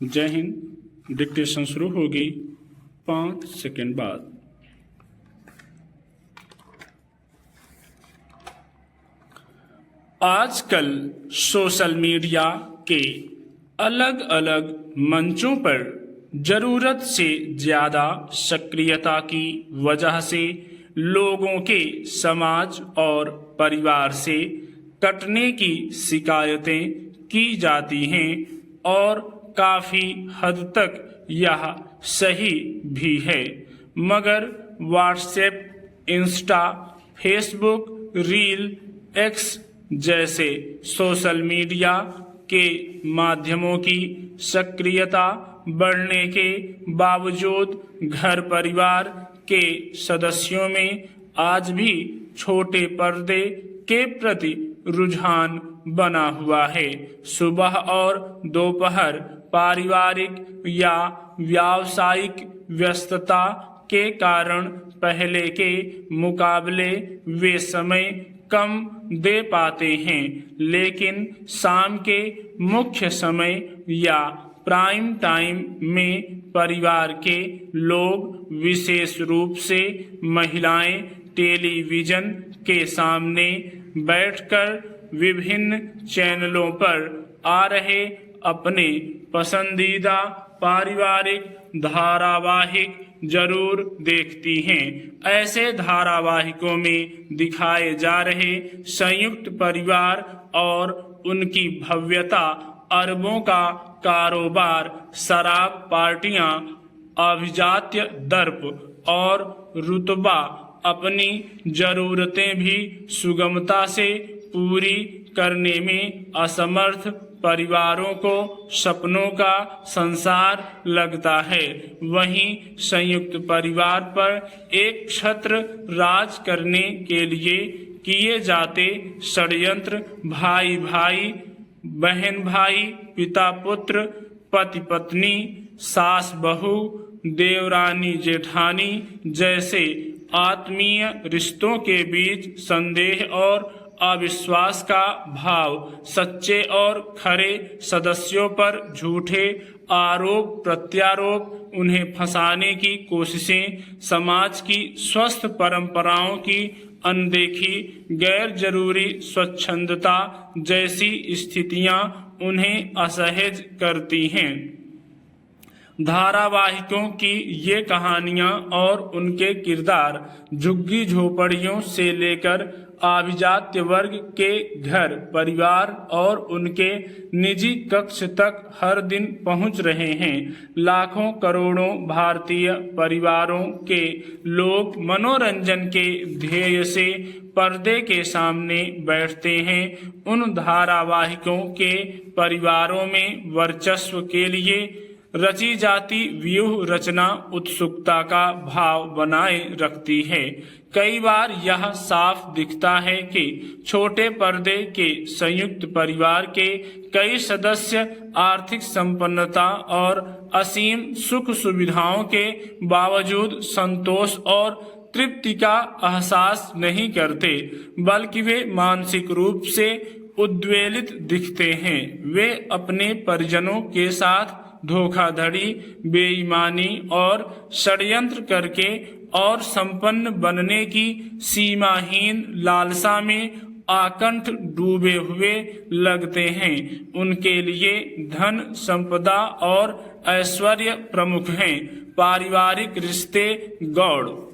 जय हिंद। डिक्टेशन शुरू होगी 5 सेकंड बाद। आजकल सोशल मीडिया के अलग अलग मंचों पर जरूरत से ज्यादा सक्रियता की वजह से लोगों के समाज और परिवार से कटने की शिकायतें की जाती हैं और काफी हद तक यह सही भी है। मगर WhatsApp, Insta, Facebook, reel, x जैसे सोशल मीडिया के माध्यमों की सक्रियता बढ़ने के बावजूद घर परिवार के सदस्यों में आज भी छोटे पर्दे के प्रति रुझान बना हुआ है। सुबह और दोपहर पारिवारिक या व्यावसायिक व्यस्तता के कारण पहले के मुकाबले वे समय कम दे पाते हैं, लेकिन शाम के मुख्य समय या प्राइम टाइम में परिवार के लोग, विशेष रूप से महिलाएं, टेलीविजन के सामने बैठकर विभिन्न चैनलों पर आ रहे अपने पसंदीदा पारिवारिक धारावाहिक जरूर देखती हैं। ऐसे धारावाहिकों में दिखाए जा रहे संयुक्त परिवार और उनकी भव्यता, अरबों का कारोबार, शराब पार्टियां, अभिजात्य दर्प और रुतबा अपनी जरूरतें भी सुगमता से पूरी करने में असमर्थ परिवारों को सपनों का संसार लगता है। वहीं संयुक्त परिवार पर एक छत्र राज करने के लिए किए जाते षड्यंत्र, भाई भाई, बहन भाई, पिता पुत्र, पति पत्नी, सास बहू, देवरानी जेठानी जैसे आत्मीय रिश्तों के बीच संदेह और अविश्वास का भाव, सच्चे और खरे सदस्यों पर झूठे आरोप प्रत्यारोप, उन्हें फंसाने की कोशिशें, समाज की स्वस्थ परंपराओं की अनदेखी, गैर जरूरी स्वच्छंदता जैसी स्थितियां उन्हें असहज करती हैं। धारावाहिकों की ये कहानियां और उनके किरदार झुग्गी झोपड़ियों से लेकर अभिजात्य वर्ग के घर परिवार और उनके निजी कक्ष तक हर दिन पहुंच रहे हैं। लाखों करोड़ों भारतीय परिवारों के लोग मनोरंजन के ध्येय से पर्दे के सामने बैठते हैं। उन धारावाहिकों के परिवारों में वर्चस्व के लिए रची जाती व्यूह रचना उत्सुकता का भाव बनाए रखती है। कई बार यह साफ दिखता है कि छोटे पर्दे के संयुक्त परिवार के कई सदस्य आर्थिक संपन्नता और असीम सुख सुविधाओं के बावजूद संतोष और तृप्ति का एहसास नहीं करते, बल्कि वे मानसिक रूप से उद्वेलित दिखते हैं। वे अपने परिजनों के साथ धोखाधड़ी, बेईमानी और षड्यंत्र करके और संपन्न बनने की सीमाहीन लालसा में आकंठ डूबे हुए लगते हैं। उनके लिए धन, संपदा और ऐश्वर्य प्रमुख हैं। पारिवारिक रिश्ते गौड़।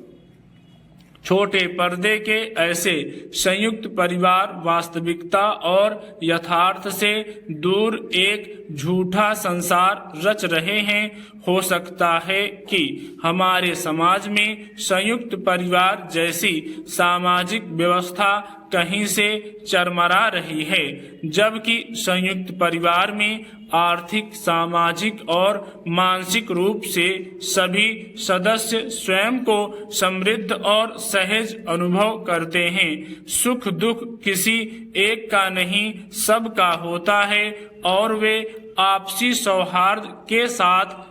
छोटे पर्दे के ऐसे संयुक्त परिवार वास्तविकता और यथार्थ से दूर एक झूठा संसार रच रहे हैं। हो सकता है कि हमारे समाज में संयुक्त परिवार जैसी सामाजिक व्यवस्था कहीं से चरमरा रही है, जबकि संयुक्त परिवार में आर्थिक, सामाजिक और मानसिक रूप से सभी सदस्य स्वयं को समृद्ध और सहज अनुभव करते हैं। सुख दुख किसी एक का नहीं, सबका होता है और वे आपसी सौहार्द के साथ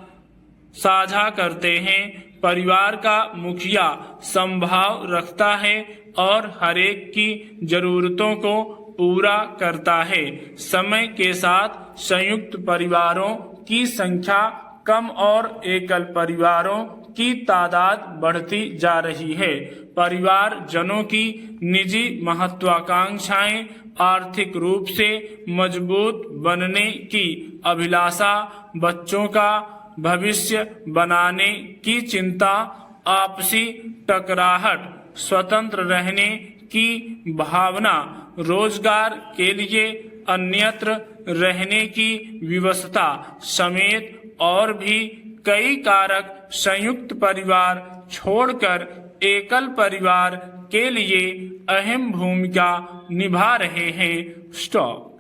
साझा करते हैं। परिवार का मुखिया संभाव रखता है और हरेक की जरूरतों को पूरा करता है। समय के साथ संयुक्त परिवारों की संख्या कम और एकल परिवारों की तादाद बढ़ती जा रही है। परिवार जनों की निजी महत्वाकांक्षाएं, आर्थिक रूप से मजबूत बनने की अभिलाषा, बच्चों का भविष्य बनाने की चिंता, आपसी टकराहट, स्वतंत्र रहने की भावना, रोजगार के लिए अन्यत्र रहने की विवशता समेत और भी कई कारक संयुक्त परिवार छोड़कर एकल परिवार के लिए अहम भूमिका निभा रहे हैं। स्टॉप।